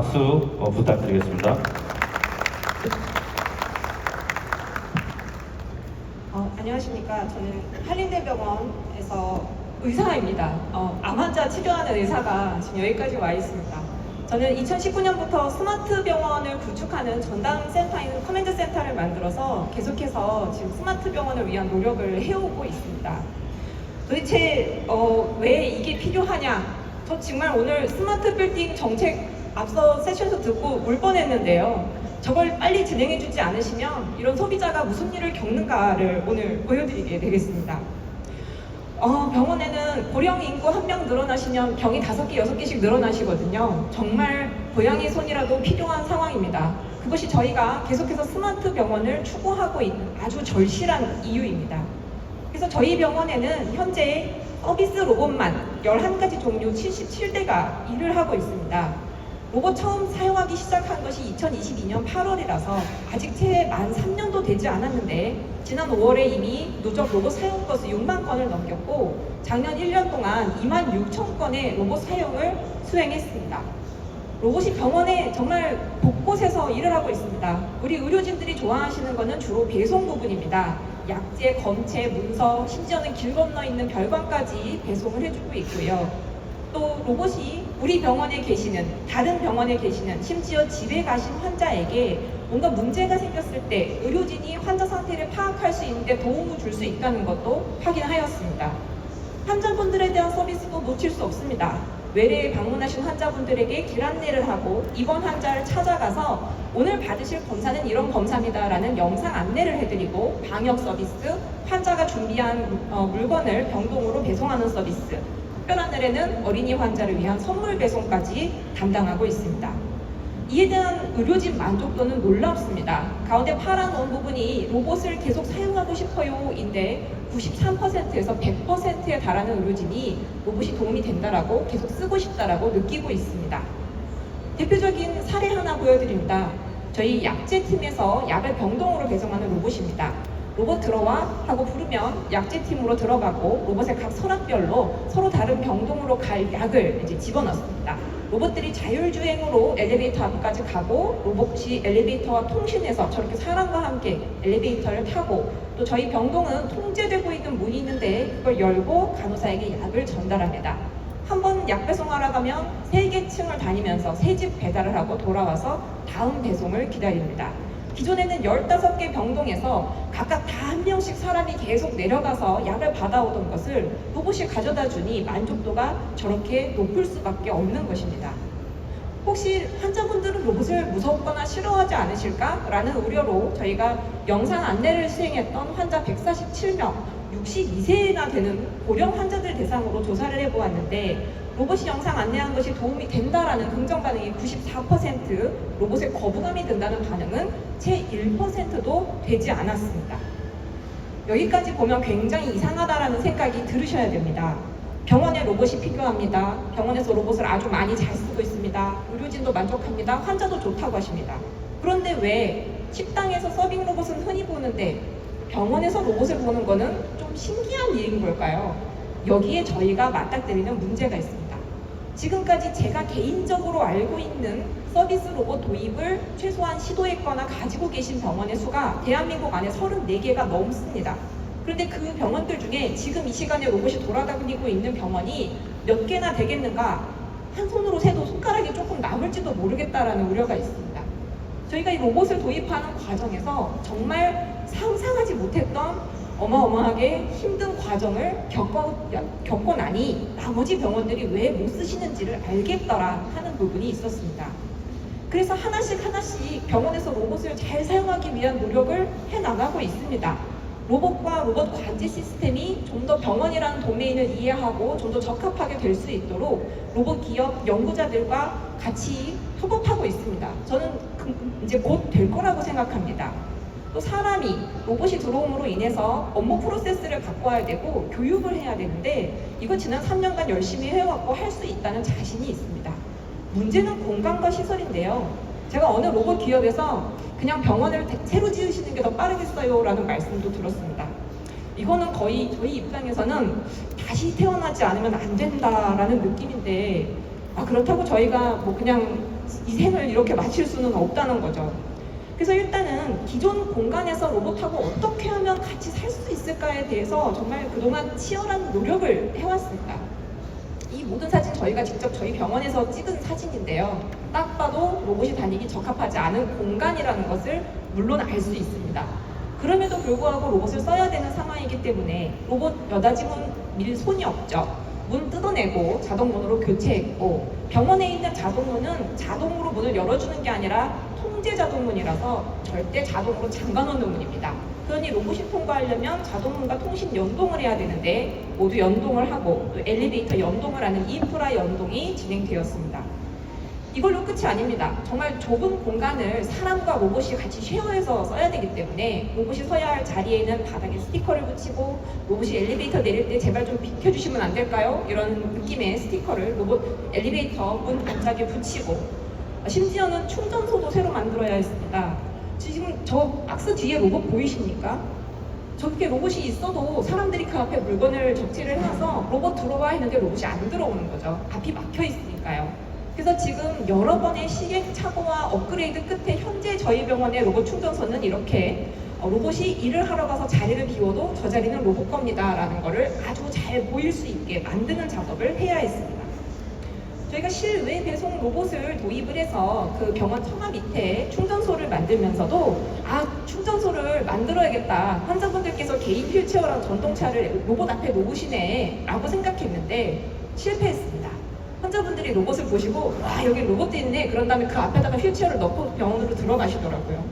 박수 부탁드리겠습니다. 안녕하십니까. 저는 한림대병원에서 의사입니다. 암 환자 치료하는 의사가 지금 여기까지 와 있습니다. 저는 2019년부터 스마트 병원을 구축하는 전담 센터인 커맨드 센터를 만들어서 계속해서 지금 스마트 병원을 위한 노력을 해오고 있습니다. 도대체 왜 이게 필요하냐? 저 정말 오늘 스마트 빌딩 정책 앞서 세션에서 듣고 울 뻔했는데요. 저걸 빨리 진행해주지 않으시면 이런 소비자가 무슨 일을 겪는가를 오늘 보여드리게 되겠습니다. 병원에는 고령 인구 1명 늘어나시면 병이 5개, 6개씩 늘어나시거든요. 정말 고양이 손이라도 필요한 상황입니다. 그것이 저희가 계속해서 스마트 병원을 추구하고 있는 아주 절실한 이유입니다. 그래서 저희 병원에는 현재 서비스 로봇만 11가지 종류 77대가 일을 하고 있습니다. 로봇 처음 사용하기 시작한 것이 2022년 8월이라서 아직 채 만 3년도 되지 않았는데 지난 5월에 이미 누적 로봇 사용 건수 6만 건을 넘겼고 작년 1년 동안 2만 6천 건의 로봇 사용을 수행했습니다. 로봇이 병원에 정말 곳곳에서 일을 하고 있습니다. 우리 의료진들이 좋아하시는 것은 주로 배송 부분입니다. 약제, 검체, 문서, 심지어는 길 건너 있는 별관까지 배송을 해주고 있고요. 또 로봇이 우리 병원에 계시는, 다른 병원에 계시는, 심지어 집에 가신 환자에게 뭔가 문제가 생겼을 때 의료진이 환자 상태를 파악할 수 있는데 도움을 줄 수 있다는 것도 확인하였습니다. 환자분들에 대한 서비스도 놓칠 수 없습니다. 외래에 방문하신 환자분들에게 길 안내를 하고 입원 환자를 찾아가서 오늘 받으실 검사는 이런 검사입니다 라는 영상 안내를 해드리고 방역 서비스, 환자가 준비한 물건을 병동으로 배송하는 서비스, 특별한 날에는 어린이 환자를 위한 선물 배송까지 담당하고 있습니다. 이에 대한 의료진 만족도는 놀랍습니다. 가운데 파란 부분이 로봇을 계속 사용하고 싶어요 인데 93%에서 100%에 달하는 의료진이 로봇이 도움이 된다라고 계속 쓰고 싶다라고 느끼고 있습니다. 대표적인 사례 하나 보여드립니다. 저희 약제팀에서 약을 병동으로 배송하는 로봇입니다. 로봇 들어와 하고 부르면 약제팀으로 들어가고 로봇의 각 서랍별로 서로 다른 병동으로 갈 약을 이제 집어넣습니다. 로봇들이 자율주행으로 엘리베이터 앞까지 가고 로봇이 엘리베이터와 통신해서 저렇게 사람과 함께 엘리베이터를 타고 또 저희 병동은 통제되고 있는 문이 있는데 그걸 열고 간호사에게 약을 전달합니다. 한번 약 배송하러 가면 3개 층을 다니면서 3집 배달을 하고 돌아와서 다음 배송을 기다립니다. 기존에는 15개 병동에서 각각 다 1명씩 사람이 계속 내려가서 약을 받아오던 것을 로봇이 가져다 주니 만족도가 저렇게 높을 수밖에 없는 것입니다. 혹시 환자분들은 로봇을 무섭거나 싫어하지 않으실까? 라는 우려로 저희가 영상 안내를 수행했던 환자 147명, 62세나 되는 고령 환자들 대상으로 조사를 해보았는데 로봇이 영상 안내한 것이 도움이 된다라는 긍정 반응이 94%, 로봇에 거부감이 든다는 반응은 채 1%도 되지 않았습니다. 여기까지 보면 굉장히 이상하다라는 생각이 들으셔야 됩니다. 병원에 로봇이 필요합니다. 병원에서 로봇을 아주 많이 잘 쓰고 있습니다. 의료진도 만족합니다. 환자도 좋다고 하십니다. 그런데 왜 식당에서 서빙 로봇은 흔히 보는데 병원에서 로봇을 보는 거는 좀 신기한 일인 걸까요? 여기에 저희가 맞닥뜨리는 문제가 있습니다. 지금까지 제가 개인적으로 알고 있는 서비스 로봇 도입을 최소한 시도했거나 가지고 계신 병원의 수가 대한민국 안에 34개가 넘습니다. 그런데 그 병원들 중에 지금 이 시간에 로봇이 돌아다니고 있는 병원이 몇 개나 되겠는가? 한 손으로 세도 손가락이 조금 남을지도 모르겠다라는 우려가 있습니다. 저희가 이 로봇을 도입하는 과정에서 정말 상상하지 못했던 어마어마하게 힘든 과정을 겪고 나니 나머지 병원들이 왜 못 쓰시는지를 알겠더라 하는 부분이 있었습니다. 그래서 하나씩 병원에서 로봇을 잘 사용하기 위한 노력을 해나가고 있습니다. 로봇과 로봇 관제 시스템이 좀 더 병원이라는 도메인을 이해하고 좀 더 적합하게 될 수 있도록 로봇 기업 연구자들과 같이 협업하고 있습니다. 저는 이제 곧 될 거라고 생각합니다. 또 사람이 로봇이 들어옴으로 인해서 업무 프로세스를 바꿔야 되고 교육을 해야 되는데 이거 지난 3년간 열심히 해왔고 할 수 있다는 자신이 있습니다. 문제는 공간과 시설인데요. 제가 어느 로봇 기업에서 그냥 병원을 새로 지으시는 게 더 빠르겠어요 라는 말씀도 들었습니다. 이거는 거의 저희 입장에서는 다시 태어나지 않으면 안 된다라는 느낌인데 그렇다고 저희가 뭐 그냥 생을 이렇게 마칠 수는 없다는 거죠. 그래서 일단은 기존 공간에서 로봇하고 어떻게 하면 같이 살 수 있을까에 대해서 정말 그동안 치열한 노력을 해왔습니다. 이 모든 사진 저희가 직접 저희 병원에서 찍은 사진인데요. 딱 봐도 로봇이 다니기 적합하지 않은 공간이라는 것을 물론 알 수 있습니다. 그럼에도 불구하고 로봇을 써야 되는 상황이기 때문에 로봇 여닫이 문 밀 손이 없죠. 문 뜯어내고 자동문으로 교체했고, 병원에 있는 자동문은 자동으로 문을 열어주는 게 아니라 통제 자동문이라서 절대 자동으로 잠가놓는 문입니다. 그러니 로봇이 통과하려면 자동문과 통신 연동을 해야 되는데 모두 연동을 하고 또 엘리베이터 연동을 하는 인프라 연동이 진행되었습니다. 이걸로 끝이 아닙니다. 정말 좁은 공간을 사람과 로봇이 같이 쉐어해서 써야 되기 때문에 로봇이 서야 할 자리에는 바닥에 스티커를 붙이고, 로봇이 엘리베이터 내릴 때 제발 좀 비켜주시면 안 될까요? 이런 느낌의 스티커를 로봇 엘리베이터 문 안짝에 붙이고, 심지어는 충전소도 새로 만들어야 했습니다. 지금 저 박스 뒤에 로봇 보이십니까? 저렇게 로봇이 있어도 사람들이 그 앞에 물건을 적재를 해놔서 로봇 들어와 했는데 로봇이 안 들어오는 거죠. 앞이 막혀 있으니까요. 그래서 지금 여러 번의 시행착오와 업그레이드 끝에 현재 저희 병원의 로봇 충전소는 이렇게 로봇이 일을 하러 가서 자리를 비워도 저 자리는 로봇 겁니다 라는 거를 아주 잘 보일 수 있게 만드는 작업을 해야 했습니다. 저희가 실외 배송 로봇을 도입을 해서 그 병원 처마 밑에 충전소를 만들면서도 충전소를 만들어야겠다, 환자분들께서 개인 휠체어랑 전동차를 로봇 앞에 놓으시네 라고 생각했는데 실패했습니다. 환자분들이 로봇을 보시고 와, 여기 로봇도 있네, 그런 다음에 그 앞에다가 휠체어를 넣고 병원으로 들어가시더라고요.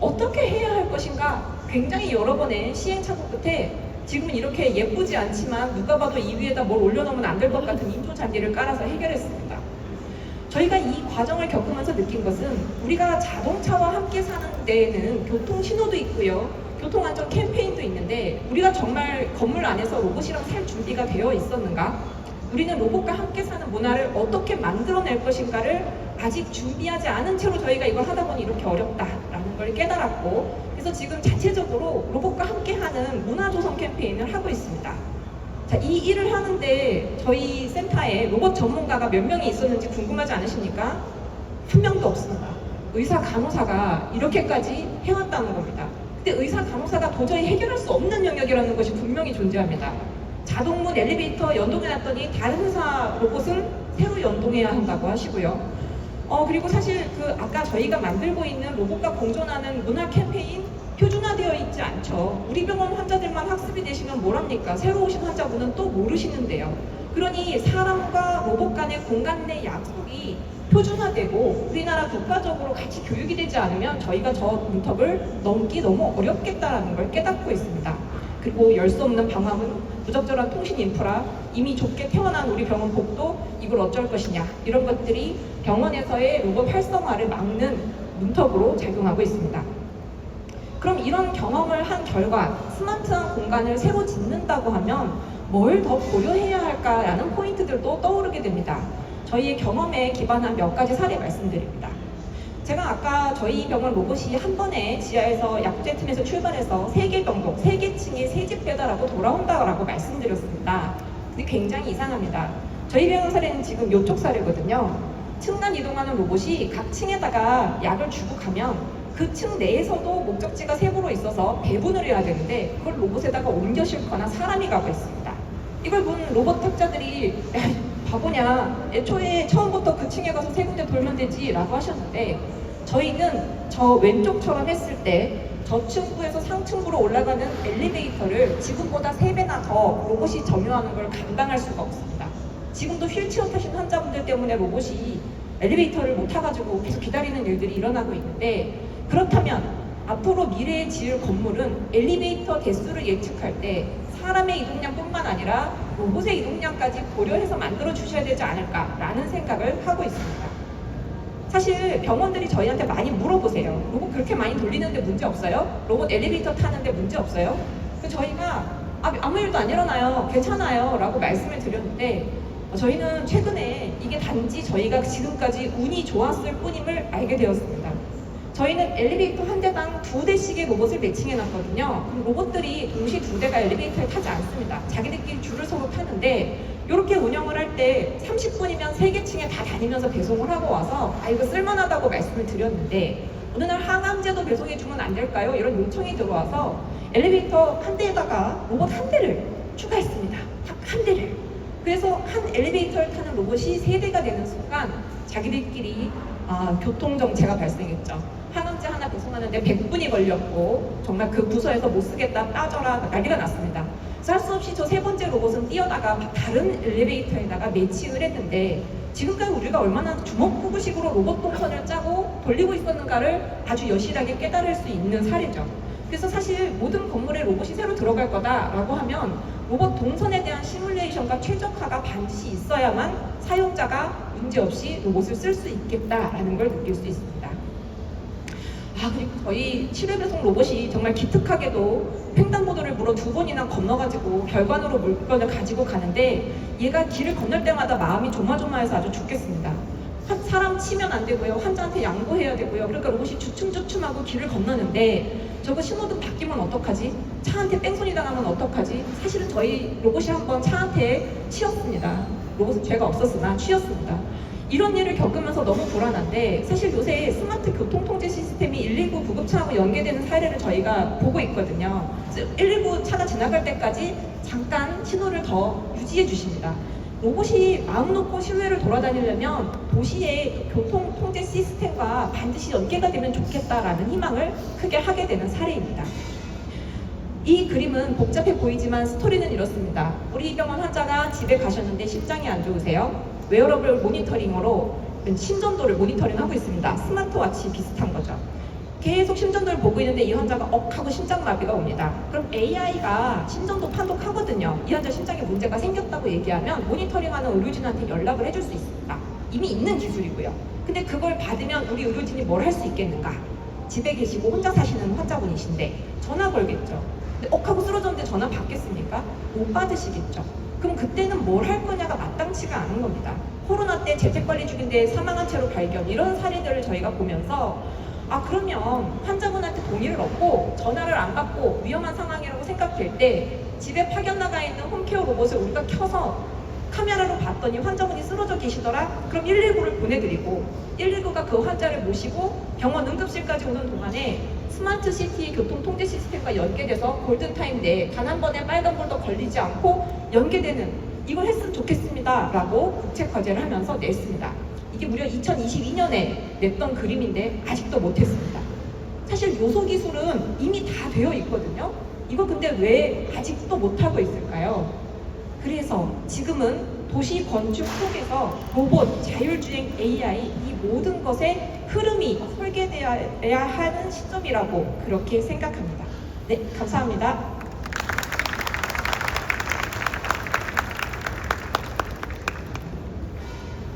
어떻게 해야 할 것인가 굉장히 여러 번의 시행착오 끝에 지금은 이렇게 예쁘지 않지만 누가 봐도 이 위에다 뭘 올려놓으면 안 될 것 같은 인조 잔디를 깔아서 해결했습니다. 저희가 이 과정을 겪으면서 느낀 것은 우리가 자동차와 함께 사는 데에는 교통 신호도 있고요, 교통안전 캠페인도 있는데 우리가 정말 건물 안에서 로봇이랑 살 준비가 되어 있었는가? 우리는 로봇과 함께 사는 문화를 어떻게 만들어낼 것인가를 아직 준비하지 않은 채로 저희가 이걸 하다 보니 이렇게 어렵다라는 걸 깨달았고, 그래서 지금 자체적으로 로봇과 함께하는 문화 조성 캠페인을 하고 있습니다. 자, 이 일을 하는데 저희 센터에 로봇 전문가가 몇 명이 있었는지 궁금하지 않으십니까? 한 명도 없습니다. 의사 간호사가 이렇게까지 해왔다는 겁니다. 근데 의사 간호사가 도저히 해결할 수 없는 영역이라는 것이 분명히 존재합니다. 자동문 엘리베이터 연동해놨더니 다른 회사 로봇은 새로 연동해야 한다고 하시고요. 그리고 사실 아까 저희가 만들고 있는 로봇과 공존하는 문화 캠페인 표준화되어 있지 않죠. 우리 병원 환자들만 학습이 되시면 뭐랍니까? 새로 오신 환자분은 또 모르시는데요. 그러니 사람과 로봇 간의 공간 내 약속이 표준화되고 우리나라 국가적으로 같이 교육이 되지 않으면 저희가 저 문턱을 넘기 너무 어렵겠다라는 걸 깨닫고 있습니다. 그리고 열 수 없는 방화문, 부적절한 통신 인프라, 이미 좁게 태어난 우리 병원 복도, 이걸 어쩔 것이냐, 이런 것들이 병원에서의 로봇 활성화를 막는 문턱으로 작용하고 있습니다. 그럼 이런 경험을 한 결과 스마트한 공간을 새로 짓는다고 하면 뭘 더 고려해야 할까라는 포인트들도 떠오르게 됩니다. 저희의 경험에 기반한 몇 가지 사례 말씀드립니다. 제가 아까 저희 병원 로봇이 한 번에 지하에서 약제팀에서 출발해서 3개 병동, 3개 층에 3집 배달하고 돌아온다고 말씀드렸습니다. 근데 굉장히 이상합니다. 저희 병원 사례는 지금 이쪽 사례거든요. 층간 이동하는 로봇이 각 층에다가 약을 주고 가면 그 층 내에서도 목적지가 세부로 있어서 배분을 해야 되는데 그걸 로봇에다가 옮겨 싣거나 사람이 가고 있습니다. 이걸 본 로봇 학자들이 바보냐, 애초에 처음부터 그 층에 가서 3군데 돌면 되지 라고 하셨는데, 저희는 저 왼쪽처럼 했을 때 저층부에서 상층부로 올라가는 엘리베이터를 지금보다 3배나 더 로봇이 점유하는 걸 감당할 수가 없습니다. 지금도 휠체어 타시는 환자분들 때문에 로봇이 엘리베이터를 못 타가지고 계속 기다리는 일들이 일어나고 있는데, 그렇다면 앞으로 미래에 지을 건물은 엘리베이터 대수를 예측할 때 사람의 이동량뿐만 아니라 로봇의 이동량까지 고려해서 만들어 주셔야 되지 않을까라는 생각을 하고 있습니다. 사실 병원들이 저희한테 많이 물어보세요. 로봇 그렇게 많이 돌리는데 문제 없어요? 로봇 엘리베이터 타는데 문제 없어요? 저희가 아무 일도 안 일어나요, 괜찮아요 라고 말씀을 드렸는데, 저희는 최근에 이게 단지 저희가 지금까지 운이 좋았을 뿐임을 알게 되었습니다. 저희는 엘리베이터 한 대당 2대씩의 로봇을 매칭해놨거든요. 그럼 로봇들이 동시 2대가 엘리베이터에 타지 않습니다. 자기들끼리 줄을 서로 타는데 이렇게 운영을 할 때 30분이면 3개 층에 다 다니면서 배송을 하고 와서 이거 쓸만하다고 말씀을 드렸는데 어느 날 항암제도 배송해 주면 안 될까요? 이런 요청이 들어와서 엘리베이터 한 대에다가 로봇 한 대를 추가했습니다. 딱 한 대를. 그래서 한 엘리베이터를 타는 로봇이 3대가 되는 순간 자기들끼리 교통정체가 발생했죠. 항암제 하나 배송하는데 100분이 걸렸고 정말 그 부서에서 못 쓰겠다 빠져라 난리가 났습니다. 그래서 할 수 없이 저 3번째 로봇은 뛰어다가 다른 엘리베이터에다가 매칭을 했는데 지금까지 우리가 얼마나 주먹구구식으로 로봇 동선을 짜고 돌리고 있었는가를 아주 여실하게 깨달을 수 있는 사례죠. 그래서 사실 모든 건물에 로봇이 새로 들어갈 거다라고 하면 로봇 동선에 대한 시뮬레이션과 최적화가 반드시 있어야만 사용자가 문제없이 로봇을 쓸 수 있겠다라는 걸 느낄 수 있습니다. 그리고 저희 치료 배송 로봇이 정말 기특하게도 횡단보도를 무려 2번이나 건너가지고 별관으로 물건을 가지고 가는데 얘가 길을 건널 때마다 마음이 조마조마해서 아주 죽겠습니다. 사람 치면 안 되고요. 환자한테 양보해야 되고요. 그러니까 로봇이 주춤주춤하고 길을 건너는데 저거 신호등 바뀌면 어떡하지? 차한테 뺑소니 당하면 어떡하지? 사실은 저희 로봇이 한번 차한테 치였습니다. 로봇은 죄가 없었으나 치였습니다. 이런 일을 겪으면서 너무 불안한데 사실 요새 스마트 교통통제 시스템이 119 구급차하고 연계되는 사례를 저희가 보고 있거든요. 119 차가 지나갈 때까지 잠깐 신호를 더 유지해 주십니다. 로봇이 마음 놓고 실외를 돌아다니려면 도시의 교통통제 시스템과 반드시 연계가 되면 좋겠다라는 희망을 크게 하게 되는 사례입니다. 이 그림은 복잡해 보이지만 스토리는 이렇습니다. 우리 병원 환자가 집에 가셨는데 심장이 안 좋으세요. 웨어러블 모니터링으로 심전도를 모니터링하고 있습니다. 스마트워치 비슷한 거죠. 계속 심전도를 보고 있는데 이 환자가 하고 심장마비가 옵니다. 그럼 AI가 심전도 판독하거든요. 이 환자 심장에 문제가 생겼다고 얘기하면 모니터링하는 의료진한테 연락을 해줄 수 있습니다. 이미 있는 기술이고요. 근데 그걸 받으면 우리 의료진이 뭘 할 수 있겠는가? 집에 계시고 혼자 사시는 환자분이신데 전화 걸겠죠. 근데 하고 쓰러졌는데 전화 받겠습니까? 못 받으시겠죠. 그럼 그때는 뭘 할 거냐가 마땅치가 않은 겁니다. 코로나 때 재택관리 중인데 사망한 채로 발견 이런 사례들을 저희가 보면서 그러면 환자분한테 동의를 얻고 전화를 안 받고 위험한 상황이라고 생각될 때 집에 파견 나가 있는 홈케어 로봇을 우리가 켜서 카메라로 봤더니 환자분이 쓰러져 계시더라? 그럼 119를 보내드리고 119가 그 환자를 모시고 병원 응급실까지 오는 동안에 스마트 시티 교통통제 시스템과 연계돼서 골든타임 내에 단 한 번에 빨간불도 걸리지 않고 연계되는 이걸 했으면 좋겠습니다 라고 국책 과제를 하면서 냈습니다. 이게 무려 2022년에 냈던 그림인데 아직도 못했습니다. 사실 요소 기술은 이미 다 되어 있거든요. 이거 근데 왜 아직도 못하고 있을까요? 그래서 지금은 도시 건축 속에서 로봇, 자율주행 AI 이 모든 것의 흐름이 설계되어야 하는 시점이라고 그렇게 생각합니다. 네, 감사합니다.